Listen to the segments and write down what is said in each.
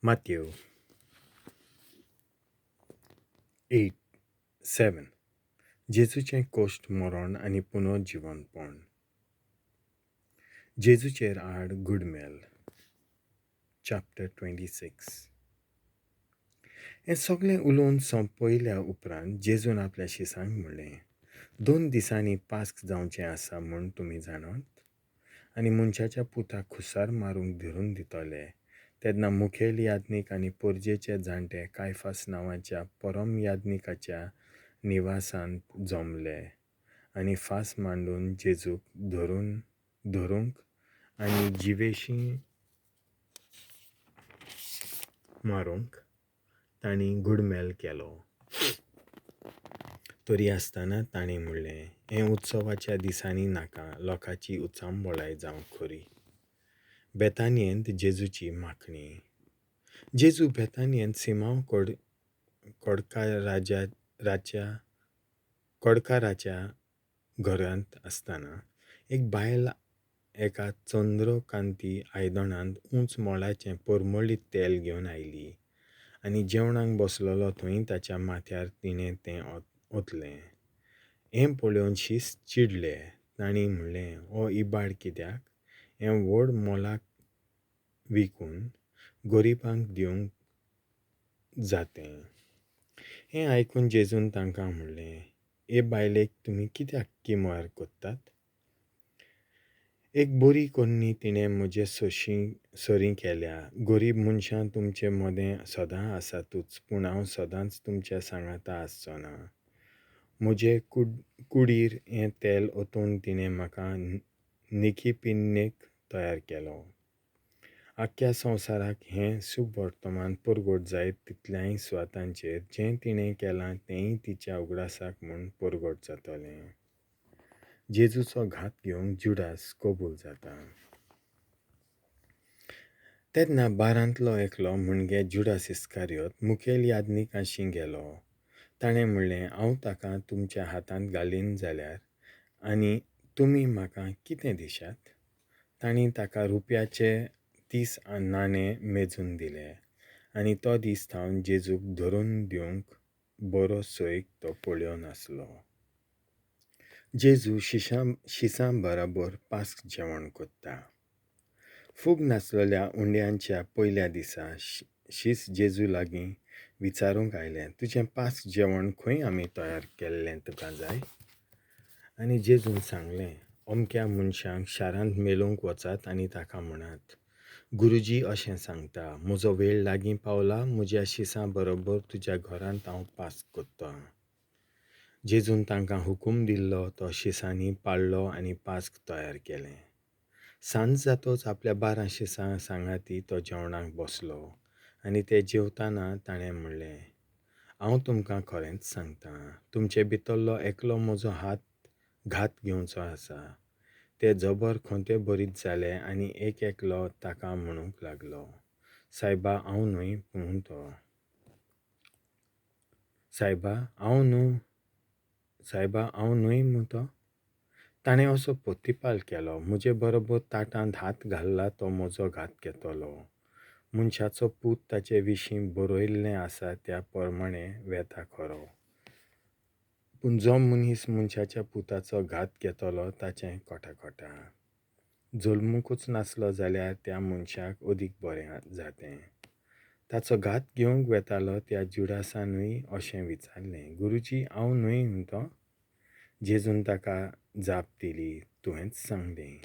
Matthew 8:7 जेजूचें कोश्ट मरण आनी पुनर्जिवनपण. जेजूचेर आड गुडमेल. चॅप्टर 26. हें सगळें उलोवन सोंपयल्या उपरांत जेजून आपल्या शिसांक म्हणलें, 2 दिसांनी पास्क जावचें आसा म्हूण तुमी जाणात. आनी मनशाच्या पुताक खुसार मारूंक धरून दितले. तेन्ना मुखेल याज्ञीक आनी पोरजेचे जाणटे कायफास नांवाच्या परम याज्ञिकाच्या निवासांत जमले आनी फास मांडून जेजूक धरूंक आनी जिवेशीं मारूंक तांणी गुडमेल केलो. तरी आसतना तांणी म्हणलें, हें उत्सवाच्या दिसांनी नाका, लोकांची उचांबळाय जावंक खोरी. बेतानियेंत जेजूची माखणी. जेजू बेतानियेंत सिमांव कोडकाराच्या घरांत आसतना एक बायल एका चंद्रकांती आयदनांत उंच मोलाचें परमळीत तेल घेवन आयली आनी जेवणाक बसलोलो थंय ताच्या माथ्यार तिणें तें ओतलें. हें पळोवन शीस चिडले. तांणी म्हणलें, हो इबाड कित्याक? हें व्हड मोलाक विकून गोरिबांक दिवंक जातें. हें आयकून जेजून तांकां म्हणलें, हे बायलेक तुमी कित्याक किमर कोत्तात? एक बरी कोन्नी तिणें म्हजे सोरी केल्या. गरीब मनशां तुमचे मदें सदां आसातूच, पूण हांव सदांच तुमच्या सांगाता आसचो ना. म्हजे कुडीर हें तेल ओतून तिणें म्हाका निखिपिन्नेक तयार केलो. आख्ख्या संवसाराक हें सूभ वर्तमान परगट जायत तितल्याय सुवातांचेर जें तिणें केलां तेंय तिच्या उगडासाक म्हूण परगट जातलें. जेजूचो घात घेवंक जुडास कबूल जाता. तेन्ना 12 एकलो म्हणजे जुडास इस्कारियोत मुखेल याज्ञिकांशी गेलो. ताणें म्हणलें, हांव ताका तुमच्या हातांत घालीन जाल्यार आनी तुमी म्हाका कितें दिशात? तांणी ताका रुपयाचे 30 नाणे मेजून दिले आनी तो दीस थावन जेजूक धरून दिवंक बरो सोयीक तो पळयो नासलो. जेजू शिसां बराबर पास्क जेवण कोत्ता. फूग नासलेल्या उंड्यांच्या पयल्या दिसा शीस जेजू लागीं विचारूंक आयलें, तुजें पास्क जेवण खंय आमी तयार केल्लें तुका जाय? आनी जेजून सांगलें, अमक्या मनशांक शारांत मेळूंक वचात आनी ताका म्हणात, गुरुजी अशें सांगता, म्हजो वेळ लागीं पावला, म्हज्या शिसां बरोबर तुज्या घरांत हांव पास्क कोत्तां. जेजून तांकां हुकूम दिल्लो तो शिसांनी पाळ्ळो आनी पास्क तयार केलें. सांज जातोच आपल्या 12 शिसां सांगाती तो जेवणाक बसलो आनी ते जेवताना ताणें म्हणलें, हांव तुमकां खरेंच सांगतां, तुमचे भितरलो एकलो म्हजो घात घेवचो आसा. ते जबर खोंते भरीत जाले आनी एक एकलो ताका म्हणूंक लागलो, सायबा हांव न्हय पूण तो. सायबा हांव न्हय मू तो. ताणें असो पोत्तिपाल केलो, म्हजे बरोबर ताटांत हात घाल्ला तो म्हजो घात घेतलो. मनशाचो पूत ताचे विशीं बरयल्लें आसा त्या प्रमाणें वेता खरो. पूण जो मनीस मनशाच्या पुताचो घात घेतलो ताचें कोटाकोटा. जल्मूंकूच नासलो जाल्यार त्या मनशाक अदीक बरें जातें. ताचो घात घेवंक वेतालो त्या जुडासानूय अशें विचारलें, गुरुजी हांव न्हय तो? जेजून ताका जाप दिली, तुवेंच सांगलें.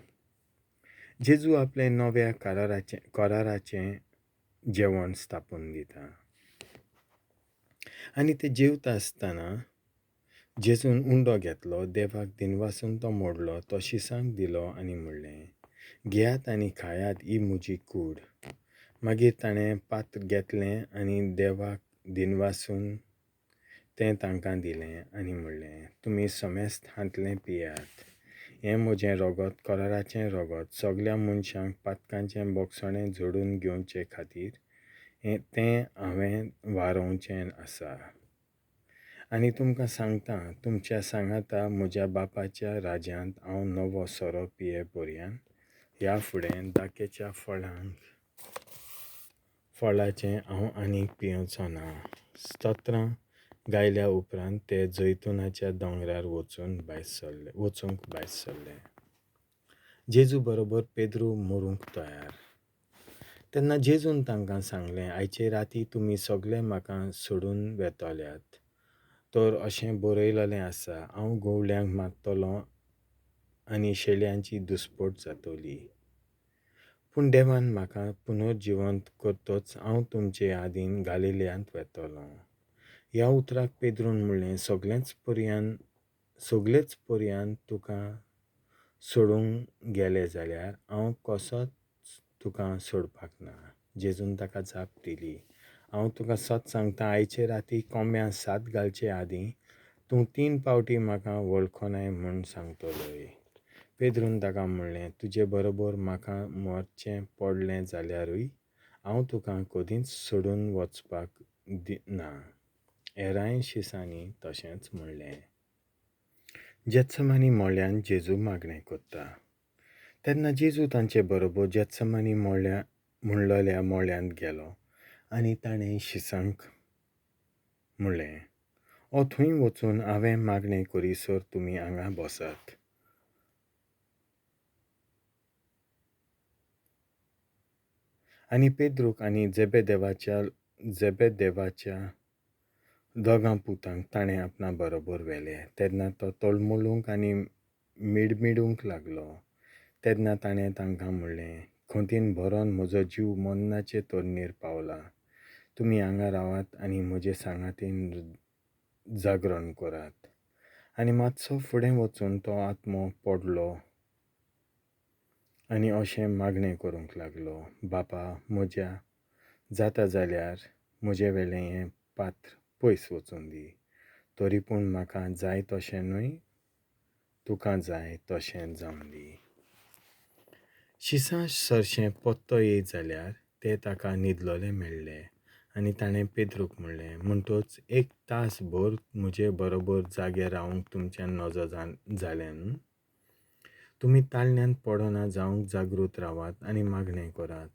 जेजू आपलें नव्या कराराचें जेवण स्थापून दिता. आनी ते जेवता आसतना जेजून उंडो घेतलो, देवाक दिनवासून तो मोडलो, तो शिसांक दिलो आनी म्हणलें, घेयात आनी खायात, ही म्हजी कूड. मागीर ताणें पात्र घेतलें आनी देवाक दिनवासून तें तांकां दिलें आनी म्हणलें, तुमी समेस्त हांतलें पियात. हें म्हजें रगत, कराराचें रगत, सगल्या मनशांक पातकांचें बोगसणें जोडून घेवचे खातीर तें हांवें वारोवचें आसा. आनी तुमकां सांगतां, तुमच्या सांगाता म्हज्या बापाच्या राज्यांत हांव नवो सोरो पिये पर्यान ह्या फुडें दाखेच्या फळांक फळाचें हांव आनीक पियेवचो ना. स्तोत्रां गायल्या उपरांत ते जैतुनाच्या दोंगरार वचूंक भायर सरले. जेजू बरोबर पेद्रू मरूंक तयार. तेन्ना जेजून तांकां सांगलें, आयचे राती तुमी सगळे म्हाका सोडून वेतोल्यात. तर अशें बरयलोलें आसा, हांव गवळ्यांक मारतलों आनी शेळयांची दुसपट जातली. पूण देवान म्हाका पुनर्जिवंत करतोच हांव तुमचे आदीन गालिल्यांत वेतलों. ह्या उतराक पेद्रून म्हणलें, सगळेच पर्यान तुका सोडूंक गेले जाल्यार हांव कसोच तुका सोडपाक ना. जेजून ताका जाप दिली, हांव तुका सत सांगता, आयचे राती कोंब्यां सात घालचे आदीं तूं 3 फावटी म्हाका वळखोनाय म्हूण सांगतलोय. पेद्रून ताका म्हणलें, तुजे बरोबर म्हाका मरचें पडलें जाल्यारूय हांव तुका कदींच सोडून वचपाक ना. हेरांय शिसांनी तशेंच म्हणलें. जेत्समानी मोळ्यान जेजू मागणें करता. तेन्ना जेजू तांचे बरोबर जेत्समानी म्हणलोल्या मोळ्यांत गेलो आनी ताणें शिसांक म्हणलें, थंय वचून हांवें मागणें करीसर तुमी हांगा बसात. आनी पेद्रूक आनी जेबेदेवाच्या दोगां पुतांक ताणें आपणा बरोबर व्हेलें. तेन्ना तो तळमळूंक आनी मिडमिडूंक लागलो. तेन्ना ताणें तांकां म्हणलें, खोंतीन भरोन म्हजो जीव मरणाचे तोरणेर पावला. तुमी हांगा रावात आनी म्हजे सांगातीन जागरण करात. आनी मातसो फुडें वचून तो आत्मो पडलो आनी अशें मागणें करूंक लागलो, बापा, म्हज्या जाता जाल्यार म्हजे वेलें हें पात्र पयस वचून दी. तरी पूण म्हाका जाय तशें न्हय, तुका जाय तशें जावन दी. शिसां सरशें पत्तो येयत जाल्यार ते ताका न्हिदलोले मेळ्ळे. आनी ताणें पेद्रूक म्हणलें, म्हणटच 1 तास भर म्हजे बरोबर जागे रावंक तुमच्यान नजो जालें न्हू. तुमी ताळण्यान पडना जावंक जागृत रावात आनी मागणें करात.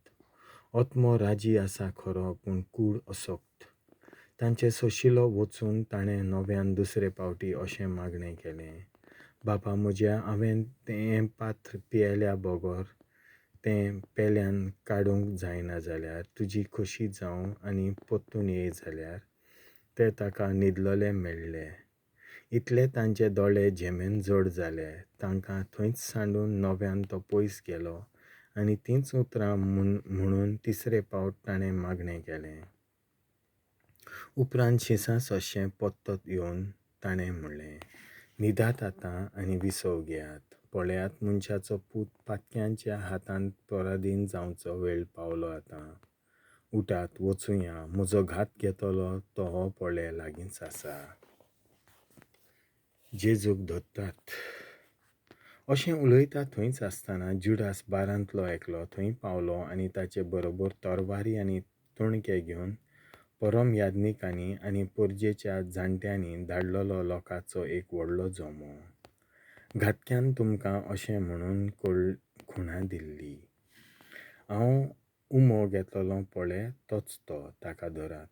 आत्मो राजी आसा खरो, पूण कूड असोक्त. तांचे सोशिलो वचून ताणें नव्यान दुसरे फावटी अशें मागणें केलें, बापा म्हज्या, हांवें तें पात्र पियेल्या बगर तें पेल्यान काडूंक जायना जाल्यार तुजी खोशी जावं आनी परतून येयत जाल्यार. ते ताका न्हिदलोले मेळ्ळे. इतले तांचे दोळे झेमेन जड जाले. तांकां थंयच सांडून नव्यान तो पयस गेलो आनी तींच उतरां म्हणून तिसरे फावट ताणें मागणें केलें. उपरांत शिसां सशें पत्तोत येवन ताणें म्हणलें, न्हिदात आतां आनी विसव घेयात. पळयात, मनशाचो पूत पातक्यांच्या हातांत पराधीन जावचो वेळ पावलो आतां. उठात, वचुया, म्हजो घात घेतलो तो हो पळय लागींच आसा. जेजूक धरतात. अशें उलयता थंयच आसतना जुडास 12तलो एकलो थंय पावलो आनी ताचे बरोबर तरवारी आनी तुणके घेवन परम याज्ञिकांनी आनी परजेच्या जाणट्यांनी धाडलोलो लोकांचो एक व्हडलो जोमो. घातक्यान तुमकां अशें म्हणून खुणां दिल्ली, हांव उमो घेतलोलो पळय तोच तो, ताका धरात.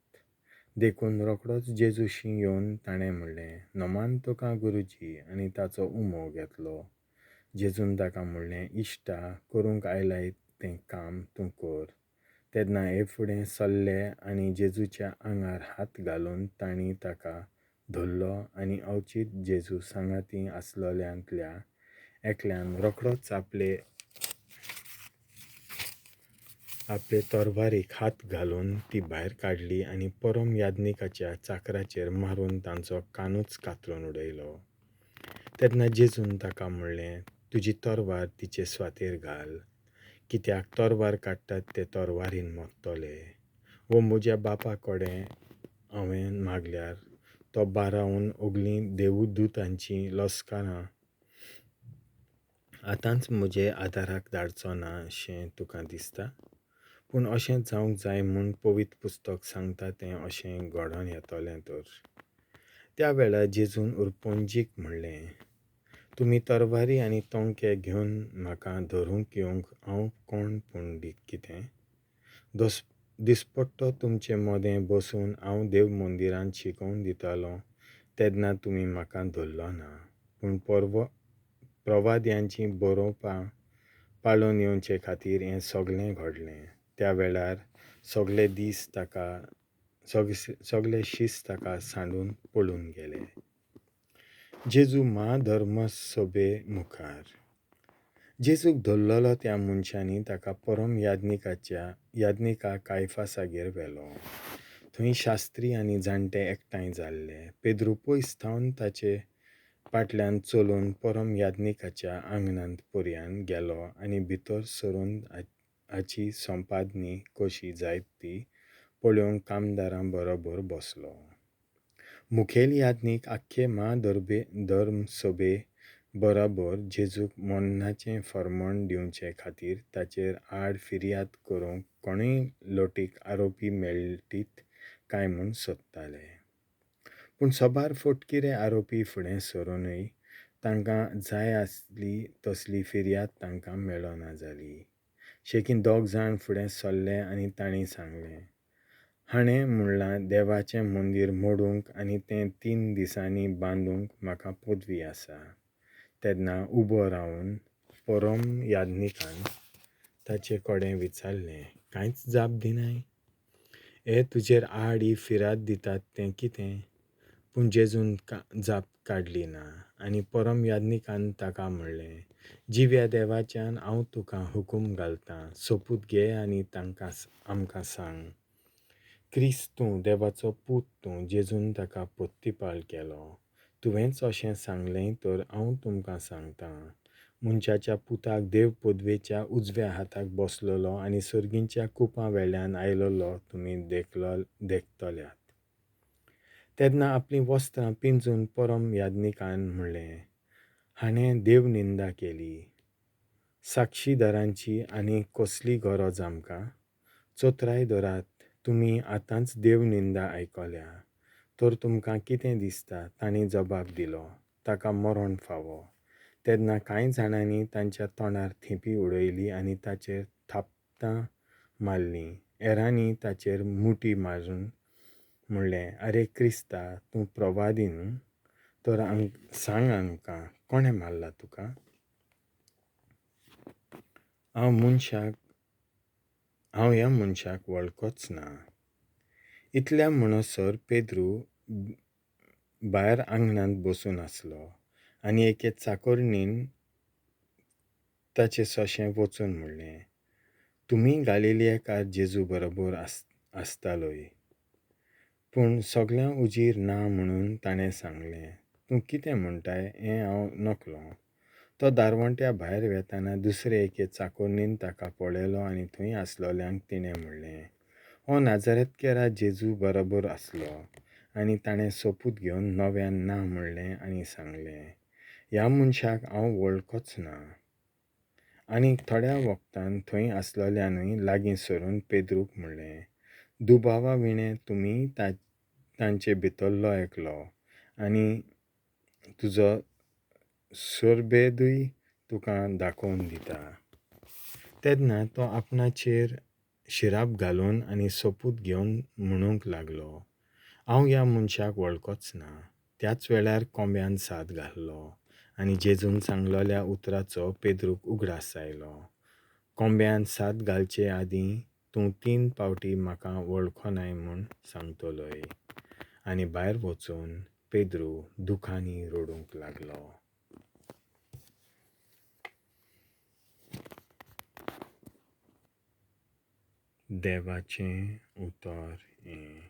देखून रोखडोच जेजूशी येवन ताणें म्हणलें, नमान तुका गुरुजी, आनी ताचो उमो घेतलो. जेजून ताका म्हणलें, इश्टा, करूंक आयलाय तें काम तूं कर. तेन्ना हे फुडें सरले आनी जेजूच्या आंगार हात घालून तांणी ताका धरलो आनी अवचीत जेजू सांगाती आसलोल्यांतल्या एकल्यान रोखडोच आपले तरवारीक हात घालून ती भायर काडली आनी परम याज्ञिकाच्या चाकराचेर मारून तांचो कानूच कातरून उडयलो. तेन्ना जेजून ताका म्हणलें, तुजी तरवार तिचे स्वातेर घाल, कित्याक तरवार काडटात ते तरवारीन मरतले. म्हज्या बापा कडेन हांवें मागल्यार तो बारावन ओगलीं देवदूतांची लस्करां आतांच म्हजे आदाराक धाडचो ना अशें तुका दिसता. पूण अशें जावंक जाय म्हूण पवित्र पुस्तक सांगता तें अशें घडोवन येतलें तर. त्या वेळार जेजून उरपोंजीक म्हणलें, तुमी तरवारी आनी तोंके घेवन म्हाका धरूंक येवंक हांव कोण पूण कितें? दिसपट्टो तुमचे मोदें बसून हांव देव मंदिरांत शिकोवन दितालो तेन्ना तुमी म्हाका धरलो ना. पूण प्रवाद्यांची बरोवपां पाळून येवचे खातीर हें सगळें घडलें. त्या वेळार सगळे शीस ताका सांडून पळून गेले. जेजू महाधर्मसभे मुखार. जेजूक धरलेलो त्या मनशांनी ताका परम याज्ञिका कायफासागेर व्हेलो. थंय शास्त्री आनी जाणटे एकठांय जाल्ले. पेद्रू पयस थावन ताचे फाटल्यान चलून परम याज्ञिकाच्या आंगणांत पर्यान गेलो आनी भितर सरून हाची संपादनी कशी जायत ती पळोवंक कामदारां बरोबर बसलो. मुखेल याज्ञीक आख्खे धर्मसभे बरोबर जेजूक मरणाचें फर्मण दिवचे खातीर ताचेर आड फिर्याद करूंक कोणूय लोटीक आरोपी मेळटीत काय म्हूण सोदताले. पूण सोबार फटकिरे आरोपी फुडें सरूनय तांकां जाय आसली तसली फिर्याद तांकां मेळना जाली. शेकीन 2 जाण फुडें सरले आनी तांणी सांगलें, हाणें म्हणलां देवाचें मंदीर मोडूंक आनी तें 3 दिसांनी बांदूंक म्हाका पदवी आसा. तेन्ना उबो रावन परम याज्ञिकान ताचे कडेन विचारलें, कांयच जाप दिनाय? तुजेर आड ही फिर्याद दितात तें कितें? पूण जेजून जाप काडली ना. आनी परम याज्ञिकान ताका म्हणलें, जिव्या देवाच्यान हांव तुका हुकूम घालतां, सोपूत घे आनी आमकां सांग, क्रिस्त तूं देवाचो पूत तूं? जेजून ताका पोत्तीपाळ केलो. तुवेंच अशें सांगलें तर हांव तुमकां सांगतां, मनशाच्या पुताक देव पदवेच्या उजव्या हाताक बसलेलो आनी सर्गींच्या कुपां वेल्यान आयलोलो तुमी देखतल्यात. तेन्ना आपलीं वस्त्रां पिंजून परम याज्ञिकान म्हणलें, हाणें देव निंदा केली. साक्षीदारांची आनी कसली गरज आमकां? चोत्राय धरात, तुमी आतांच देव निंदा आयकल्या. तर तुमकां कितें दिसता? तांणी जबाब दिलो, ताका मरण फावो. तेन्ना कांय जाणांनी तांच्या तोंडार थिपी उडयली आनी ताचेर थापतां मारलीं. हेरांनी ताचेर मुठी मारून म्हणलें, आरे क्रिस्ता, तूं प्रवादी न्हू? तर सांग आमकां, कोणें मारला तुका? हांव ह्या मनशाक वळखच ना. इतल्या म्हणसर पेद्रू भायर आंगणांत बसून आसलो आनी एके चाकरणीन ताचे सोंशें वचून म्हणलें, तुमी गालिलियेकार जेजू बरोबर आसतालोय. पूण सगळ्यांक उजीर ना म्हणून ताणें सांगलें. तूं कितें म्हणटाय हें हांव नकलो. तो दारवंट्या भायर वेताना दुसरे एके चाकरणीन ताका पळयलो आनी थंय आसलोल्यांक तिणें म्हणलें, हो नाजारेतकारा जेजू बरोबर आसलो. आनी ताणें सोपूत घेवन नव्यान ना म्हणलें आनी सांगलें, ह्या मनशाक हांव वळखच ना. आनी थोड्या वखदान थंय आसलोल्यांनी लागीं सरून पेद्रूक म्हणलें, दुबावा विणें तुमी तांचे भितरलो एकलो आनी तुजो सुरबेदूय तुका दाखोवन दिता. तेन्ना तो आपणाचेर शिराप घालून आनी सोपूत घेवन म्हणूंक लागलो, हांव ह्या मनशाक वळखच ना. त्याच वेळार कोंब्यान साद घालो आनी जेजून सांगलोल्या उतराचो पेद्रूक उगडास आयलो. कोंब्यान साद घालचे आदीं तूं 3 फावटी म्हाका वळखोनाय म्हूण सांगतलोय. आनी भायर वचून पेद्रू दुखांनी रडूंक लागलो. देवाचें उतर हें.